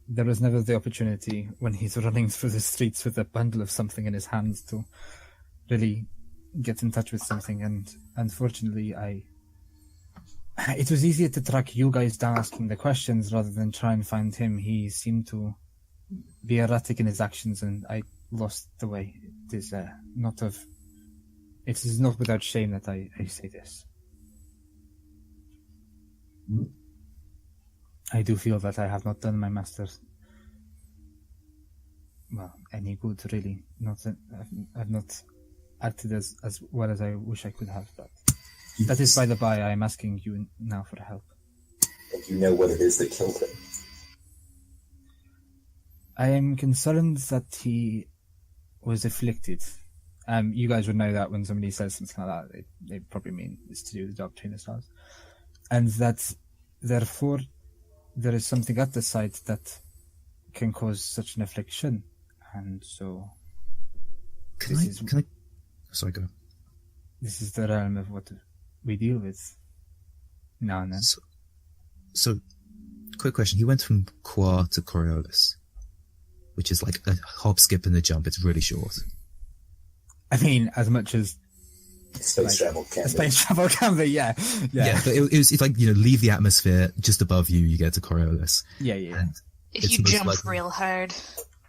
There was never the opportunity when he's running through the streets with a bundle of something in his hands to really get in touch with something, and unfortunately it was easier to track you guys down asking the questions rather than try and find him. He seemed to be erratic in his actions, and I lost the way. It is not without shame that I say this. I do feel that I have not done my master any good, really. I've not acted as well as I wish I could have, but that is by the by. I am asking you now for help. And you know what it is that killed him. I am concerned that he was afflicted. You guys would know that when somebody says something like that, they probably mean it's to do with the dog trainer stars. And that, therefore, there is something at the site that can cause such an affliction. And so... Sorry, go. This is the realm of what we deal with now and then. So, quick question. He went from Qua to Coriolis, which is like a hop, skip, and a jump. It's really short. I mean, as much as Space travel can be, yeah. But it's like, leave the atmosphere just above you, you get to Coriolis. Yeah. And If you jump real hard.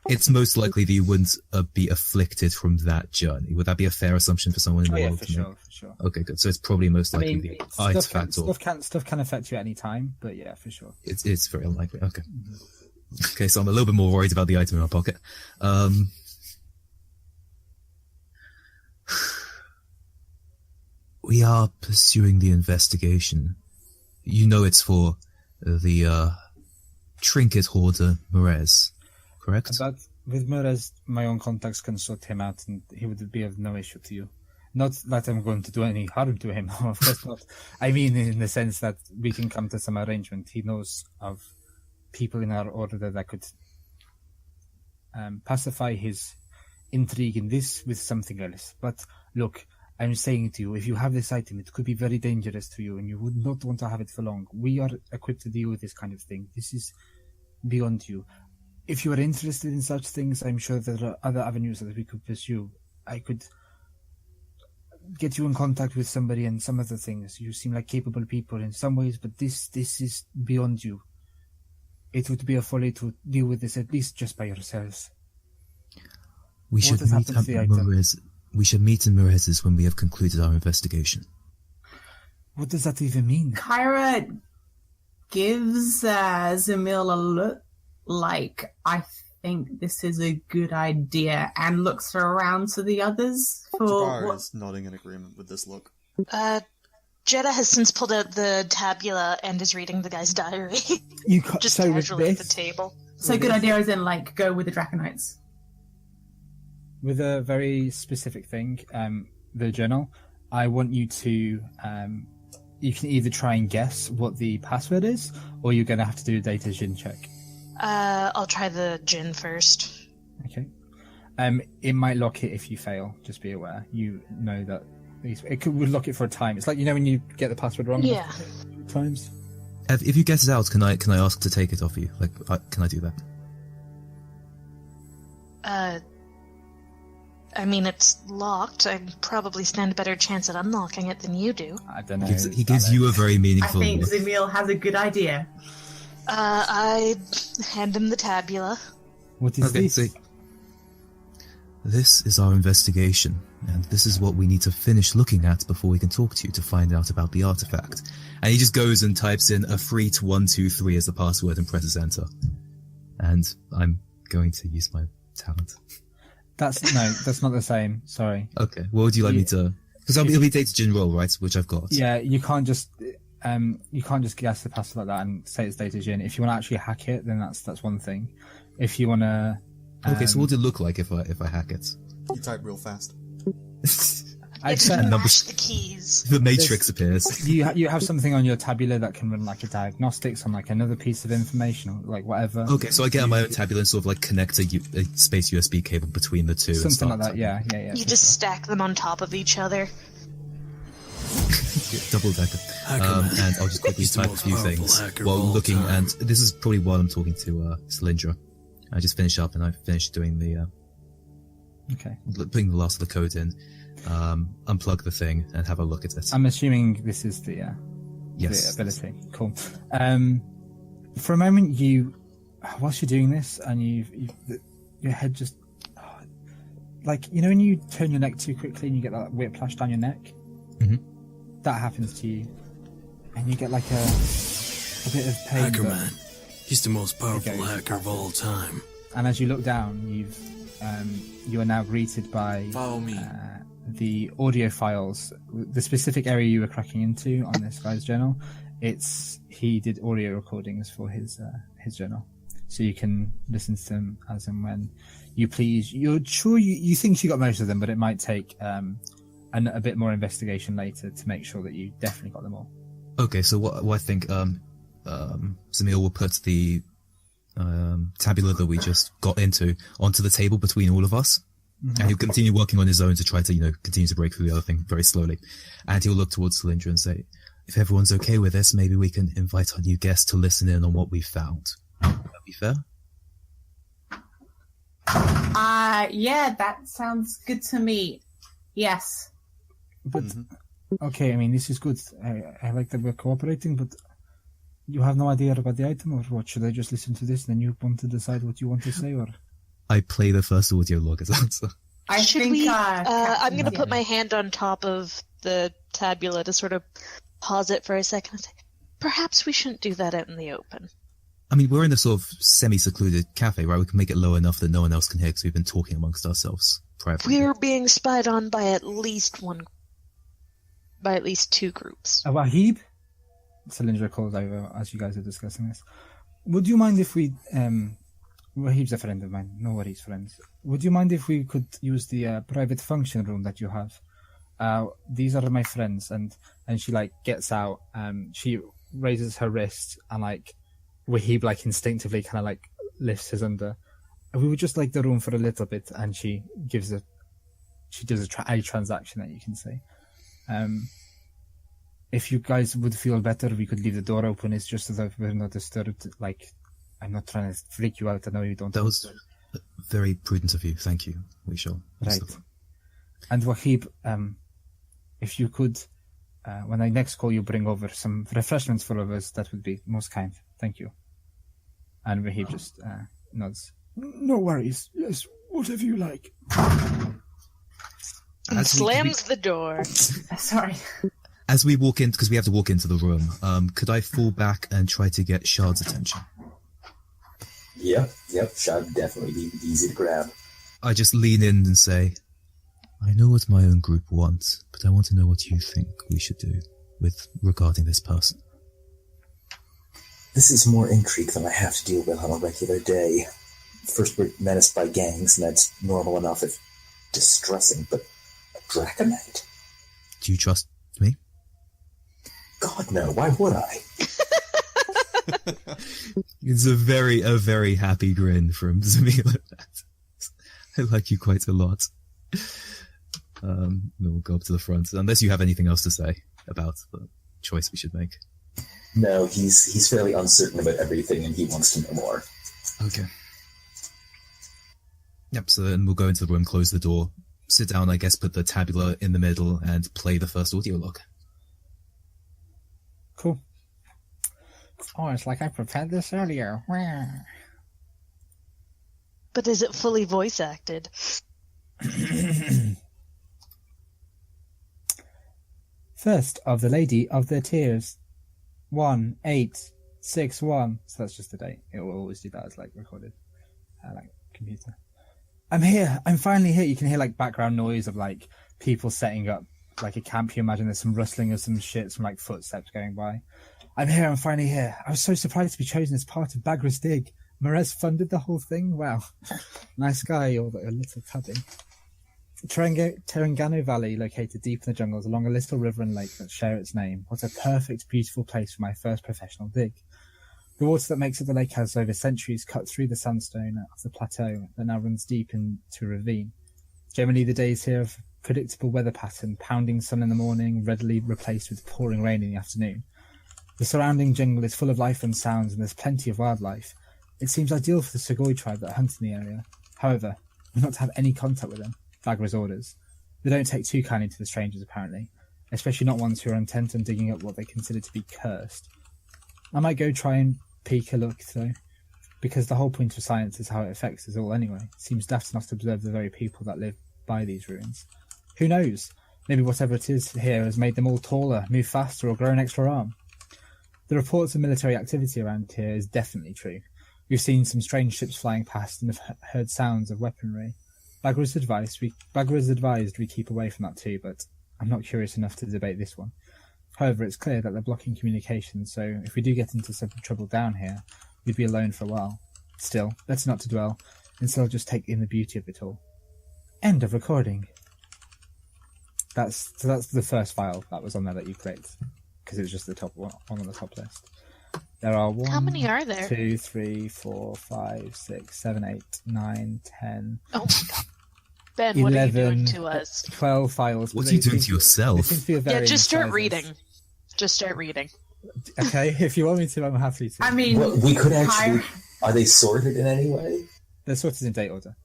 It's most likely that you wouldn't be afflicted from that journey. Would that be a fair assumption for someone in the world? For sure. Okay, good. So it's probably most likely the artifact. Stuff can affect you at any time, but yeah, for sure. It's very unlikely. Okay. Mm-hmm. Okay, so I'm a little bit more worried about the item in my pocket. We are pursuing the investigation. It's for the trinket hoarder Merez, correct? But with Merez, my own contacts can sort him out, and he would be of no issue to you. Not that I'm going to do any harm to him, of course not. I mean, in the sense that we can come to some arrangement. He knows of people in our order that could pacify his intrigue in this with something else. But look, I'm saying to you, if you have this item, it could be very dangerous to you, and you would not want to have it for long. We are equipped to deal with this kind of thing. This is beyond you. If you are interested in such things, I'm sure there are other avenues that we could pursue. I could get you in contact with somebody and some other things. You seem like capable people in some ways, but this is beyond you. It would be a folly to deal with this, at least just by yourselves. We should meet in Merez's when we have concluded our investigation. What does that even mean? Kyra gives Zamil a look like, I think this is a good idea, and looks around to the others for Jakar is nodding in agreement with this look. Jetta has since pulled out the tabula and is reading the guy's diary. Just so casually at the table. So good idea is in, like, go with the Draconites. With a very specific thing, the journal, I want you to, you can either try and guess what the password is, or you're going to have to do a data gin check. I'll try the gin first. Okay. It might lock it if you fail, just be aware. You know that it would lock it for a time. It's like, when you get the password wrong. Yeah. Times. If you guess it out, can I ask to take it off you? Like, can I do that? I mean, it's locked. I'd probably stand a better chance at unlocking it than you do. I don't know. He gives you a very meaningful I think look. Zamil has a good idea. I hand him the tabula. What is this? So this is our investigation, and this is what we need to finish looking at before we can talk to you to find out about the artifact. And he just goes and types in a 3-123 as the password and presses enter. And I'm going to use my talent. That's not the same. Sorry. Okay. What would you like me to? Because it'll be data gen roll, right? Which I've got. Yeah, you can't just. you can't just guess the password like that and say it's data gin. If you want to actually hack it, then that's one thing. If you want to... Okay, so what would it look like if I hack it? You type real fast. I'd It's say mash the keys. The Matrix appears. you have something on your tabula that can run like a diagnostics on like another piece of information or like whatever. Okay, so I get on my own tabula and sort of like connect a space USB cable between the two. and Something start like that, yeah. You just stack them on top of each other. double decker. And I'll just quickly He's the type a most few powerful things hacker while of all looking, time. and this is probably while I'm talking to Cylindra. I just finished up and I finished doing the Okay. putting the last of the code in, unplug the thing and have a look at it. I'm assuming this is the Yes. the ability. Cool. For a moment, whilst you're doing this, and your head just like when you turn your neck too quickly and you get that whiplash down your neck. Mhm. That happens to you, and you get like a bit of pain. Hacker but- Man. He's the most powerful Okay. hacker of all time. And as you look down, you are now greeted by Follow me. the audio files, the specific area you were cracking into on this guy's journal. He did audio recordings for his journal, so you can listen to them as and when you please. You're sure you think you got most of them, but it might take a bit more investigation later to make sure that you definitely got them all. Okay, so what I think Zamil will put the tabula that we just got into onto the table between all of us, and he'll continue working on his own to try to continue to break through the other thing very slowly. And he'll look towards Cylindra and say, "If everyone's okay with this, maybe we can invite our new guest to listen in on what we found. Would that be fair?" Yeah, that sounds good to me. Yes. But okay, I mean, this is good. I like that we're cooperating, but you have no idea about the item, or what? Should I just listen to this and then you want to decide what you want to say, or? I play the first audio log as answer. I Should think we? Captain- I'm going to put my hand on top of the tabula to sort of pause it for a second and say, perhaps we shouldn't do that out in the open. I mean, we're in a sort of semi-secluded cafe, right? We can make it low enough that no one else can hear because we've been talking amongst ourselves privately. We're being spied on by at least two groups. Wahib? Cylindra calls over as you guys are discussing this. Would you mind if we... Wahib's a friend of mine. No worries, friends. Would you mind if we could use the private function room that you have? These are my friends. And she, gets out. She raises her wrist and, Wahib, instinctively kind of, lifts his under. We would just like the room for a little bit, and she does a transaction that you can see. If you guys would feel better, we could leave the door open. It's just so that we're not disturbed. I'm not trying to freak you out. I know you don't. That was very prudent of you. Thank you. We shall. Right. And Wahib, if you could, when I next call you, bring over some refreshments for all of us, that would be most kind. Thank you. And Wahib just nods. No worries. Yes, whatever you like. And slams the door. Sorry. As we walk in, because we have to walk into the room, could I fall back and try to get Shard's attention? Yep. Shard would definitely be easy to grab. I just lean in and say, I know what my own group wants, but I want to know what you think we should do regarding this person. This is more intrigue than I have to deal with on a regular day. First, we're menaced by gangs, and that's normal enough if distressing, but a Draconite? Do you trust me? God, no. Why would I? It's a very happy grin from Zamila. I like you quite a lot. We'll go up to the front, unless you have anything else to say about the choice we should make. No, he's fairly uncertain about everything, and he wants to know more. Okay. Yep, so then we'll go into the room, close the door, sit down, I guess, put the tabula in the middle, and play the first audio log. Cool. Oh, it's like I prepared this earlier. But is it fully voice acted? First of the Lady of the Tears. 1861. So that's just the date. It will always do that as recorded. Computer. I'm here. I'm finally here. You can hear background noise of people setting up like a camp. You imagine there's some rustling of some shit, some like footsteps going by. I'm here. I'm finally here. I was so surprised to be chosen as part of Bagra's dig. Merez funded the whole thing. Wow, nice guy. You're a little cubby. Terengano Valley, located deep in the jungles along a little river and lake that share its name, was a perfect, beautiful place for my first professional dig. The water that makes up the lake has over centuries cut through the sandstone of the plateau that now runs deep into a ravine. Generally, the days here have predictable weather pattern, pounding sun in the morning, readily replaced with pouring rain in the afternoon. The surrounding jungle is full of life and sounds, and there's plenty of wildlife. It seems ideal for the Sugoi tribe that hunt in the area. However, we're not to have any contact with them, Bagra's orders. They don't take too kindly to the strangers, apparently, especially not ones who are intent on digging up what they consider to be cursed. I might go try and peek a look, though, because the whole point of science is how it affects us all anyway. It seems daft enough to observe the very people that live by these ruins. Who knows? Maybe whatever it is here has made them all taller, move faster, or grow an extra arm. The reports of military activity around here is definitely true. We've seen some strange ships flying past and have heard sounds of weaponry. Bagra's advised we keep away from that too, but I'm not curious enough to debate this one. However, it's clear that they're blocking communication, so if we do get into some trouble down here, we'd be alone for a while. Still, better not to dwell, instead I'll just take in the beauty of it all. End of recording. That's the first file that was on there that you clicked, because it was just the top one on the top list. There are How many are there? 2, 3, 4, 5, 6, 7, 8, 9, 10. Oh my god. Ben, what are you doing to us? 12 files. What are you doing to yourself? Yeah, just start reading. Just start reading. Okay, if you want me to, I'm happy to. I mean, Well, we could actually. Are they sorted in any way? They're sorted in date order.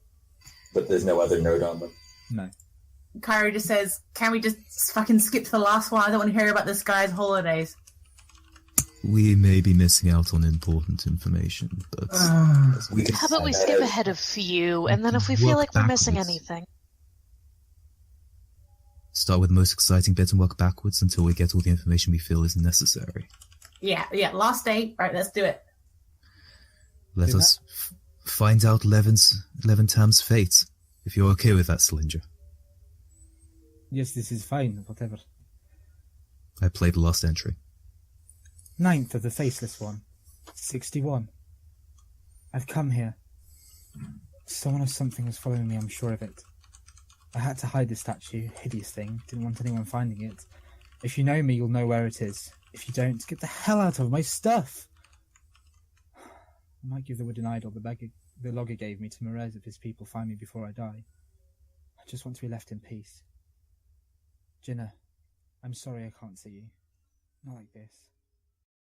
But there's no other note on them. No. Kyrie just says, can we just fucking skip to the last one? I don't want to hear about this guy's holidays. We may be missing out on important information, but We could How about we find skip out. ahead a few, and then if we feel Work like we're missing backwards. anything. start with the most exciting bit and work backwards until we get all the information we feel is necessary. Yeah, last day. Right, let's do it. Let Do us find out Leventam's fate, if you're okay with that, Cylinder. Yes, this is fine, whatever. I played the last entry. 9th of the Faceless One. 61. I've come here. Someone or something was following me, I'm sure of it. I had to hide the statue, hideous thing, didn't want anyone finding it. If you know me, you'll know where it is. If you don't, get the hell out of my stuff! I might give the wooden idol the logger gave me to Merez if his people find me before I die. I just want to be left in peace. Jinnah, I'm sorry I can't see you. Not like this.